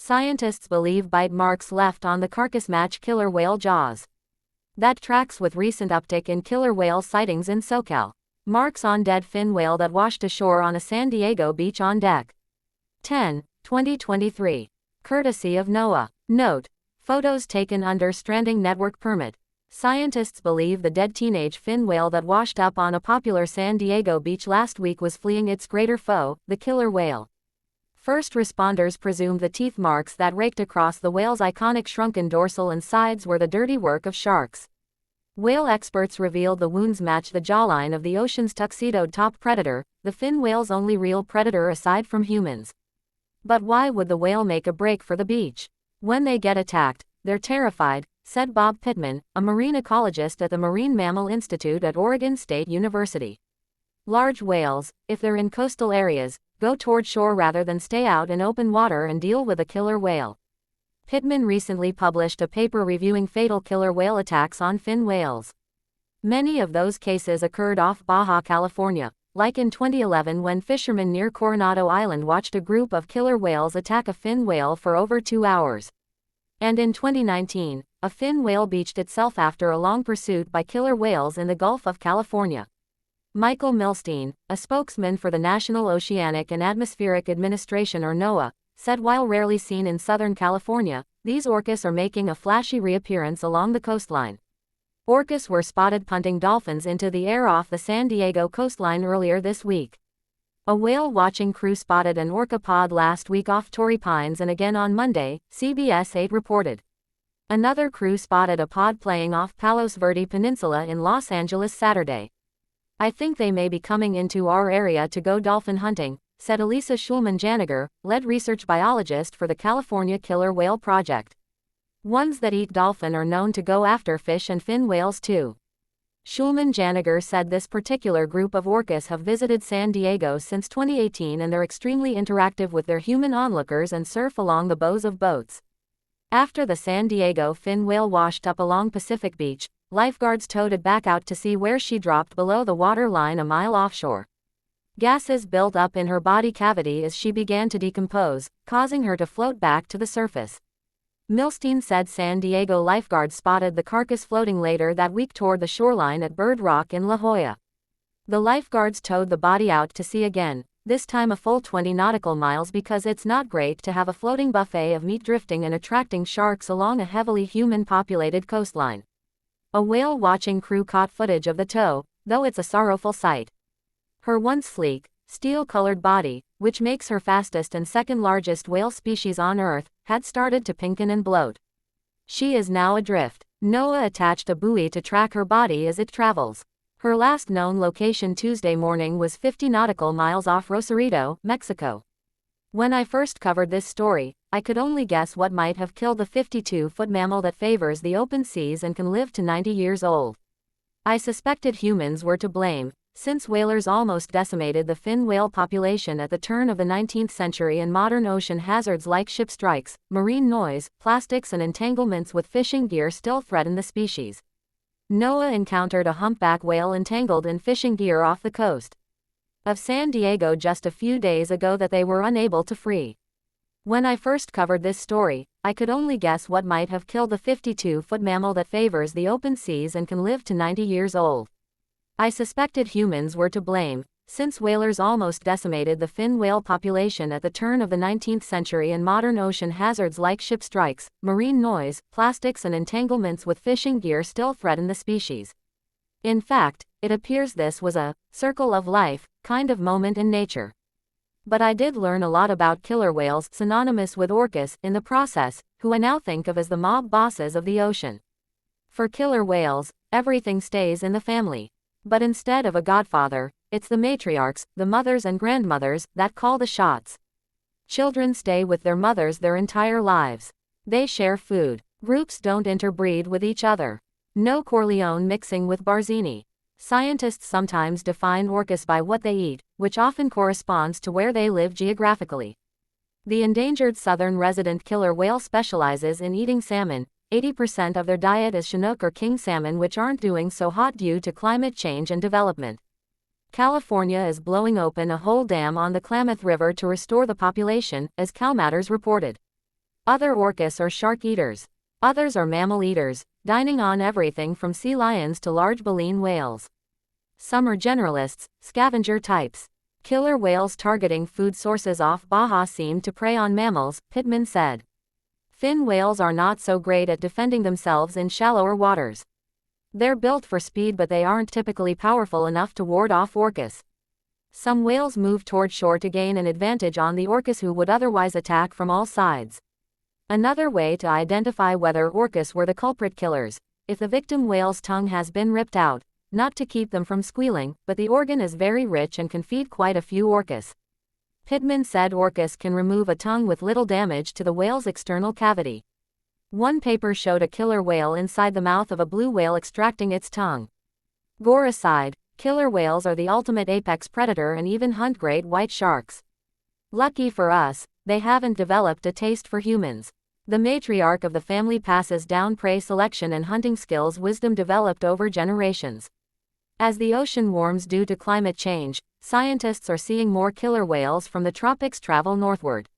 Scientists believe bite marks left on the carcass match killer whale jaws. That tracks with recent uptick in killer whale sightings in SoCal. Marks on dead fin whale that washed ashore on a San Diego beach on deck. 10, 2023. Courtesy of NOAA. Note: photos taken under stranding network permit. Scientists believe the dead teenage fin whale that washed up on a popular San Diego beach last week was fleeing its greater foe, the killer whale. First responders presumed the teeth marks that raked across the whale's iconic shrunken dorsal and sides were the dirty work of sharks. Whale experts revealed the wounds match the jawline of the ocean's tuxedoed top predator, the fin whale's only real predator aside from humans. But why would the whale make a break for the beach? When they get attacked, they're terrified, said Bob Pittman, a marine ecologist at the Marine Mammal Institute at Oregon State University. Large whales, if they're in coastal areas, go toward shore rather than stay out in open water and deal with a killer whale. Pittman recently published a paper reviewing fatal killer whale attacks on fin whales. Many of those cases occurred off Baja California, like in 2011 when fishermen near Coronado Island watched a group of killer whales attack a fin whale for over 2 hours. And in 2019, a fin whale beached itself after a long pursuit by killer whales in the Gulf of California. Michael Milstein, a spokesman for the National Oceanic and Atmospheric Administration or NOAA, said while rarely seen in Southern California, these orcas are making a flashy reappearance along the coastline. Orcas were spotted punting dolphins into the air off the San Diego coastline earlier this week. A whale-watching crew spotted an orca pod last week off Torrey Pines and again on Monday, CBS 8 reported. Another crew spotted a pod playing off Palos Verde Peninsula in Los Angeles Saturday. I think they may be coming into our area to go dolphin hunting, said Elisa Schulman-Janiger, lead research biologist for the California Killer Whale Project. Ones that eat dolphin are known to go after fish and fin whales too. Schulman-Janiger said this particular group of orcas have visited San Diego since 2018 and they're extremely interactive with their human onlookers and surf along the bows of boats. After the San Diego fin whale washed up along Pacific Beach, lifeguards towed it back out to see where she dropped below the water line a mile offshore. Gases built up in her body cavity as she began to decompose, causing her to float back to the surface. Milstein said San Diego lifeguards spotted the carcass floating later that week toward the shoreline at Bird Rock in La Jolla. The lifeguards towed the body out to sea again, this time a full 20 nautical miles because it's not great to have a floating buffet of meat drifting and attracting sharks along a heavily human-populated coastline. A whale-watching crew caught footage of the tow, though it's a sorrowful sight. Her once sleek, steel-colored body, which makes her fastest and second largest whale species on Earth, had started to pinken and bloat. She is now adrift. NOAA attached a buoy to track her body as it travels. Her last known location Tuesday morning was 50 nautical miles off Rosarito, Mexico. When I first covered this story, I could only guess what might have killed the 52-foot mammal that favors the open seas and can live to 90 years old. I suspected humans were to blame, since whalers almost decimated the fin whale population at the turn of the 19th century and modern ocean hazards like ship strikes, marine noise, plastics and entanglements with fishing gear still threaten the species. NOAA encountered a humpback whale entangled in fishing gear off the coast of San Diego just a few days ago that they were unable to free. When I first covered this story, I could only guess what might have killed the 52-foot mammal that favors the open seas and can live to 90 years old. I suspected humans were to blame, since whalers almost decimated the fin whale population at the turn of the 19th century and modern ocean hazards like ship strikes, marine noise, plastics and entanglements with fishing gear still threaten the species. In fact, it appears this was a circle of life kind of moment in nature. But I did learn a lot about killer whales synonymous with orcas in the process, who I now think of as the mob bosses of the ocean. For killer whales, everything stays in the family. But instead of a godfather, it's the matriarchs, the mothers and grandmothers, that call the shots. Children stay with their mothers their entire lives. They share food. Groups don't interbreed with each other. No Corleone mixing with Barzini. Scientists sometimes define orcas by what they eat, which often corresponds to where they live geographically. The endangered southern resident killer whale specializes in eating salmon. 80% of their diet is Chinook or king salmon, which aren't doing so hot due to climate change and development. California is blowing open a whole dam on the Klamath River to restore the population, as CalMatters reported. Other orcas are shark eaters. Others are mammal eaters, dining on everything from sea lions to large baleen whales. Some are generalists, scavenger types. Killer whales targeting food sources off Baja seem to prey on mammals, Pittman said. Fin whales are not so great at defending themselves in shallower waters. They're built for speed, but they aren't typically powerful enough to ward off orcas. Some whales move toward shore to gain an advantage on the orcas who would otherwise attack from all sides. Another way to identify whether orcas were the culprit killers: if the victim whale's tongue has been ripped out, not to keep them from squealing, but the organ is very rich and can feed quite a few orcas. Pittman said orcas can remove a tongue with little damage to the whale's external cavity. One paper showed a killer whale inside the mouth of a blue whale extracting its tongue. Gore aside, killer whales are the ultimate apex predator and even hunt great white sharks. Lucky for us, they haven't developed a taste for humans. The matriarch of the family passes down prey selection and hunting skills wisdom developed over generations. As the ocean warms due to climate change, scientists are seeing more killer whales from the tropics travel northward.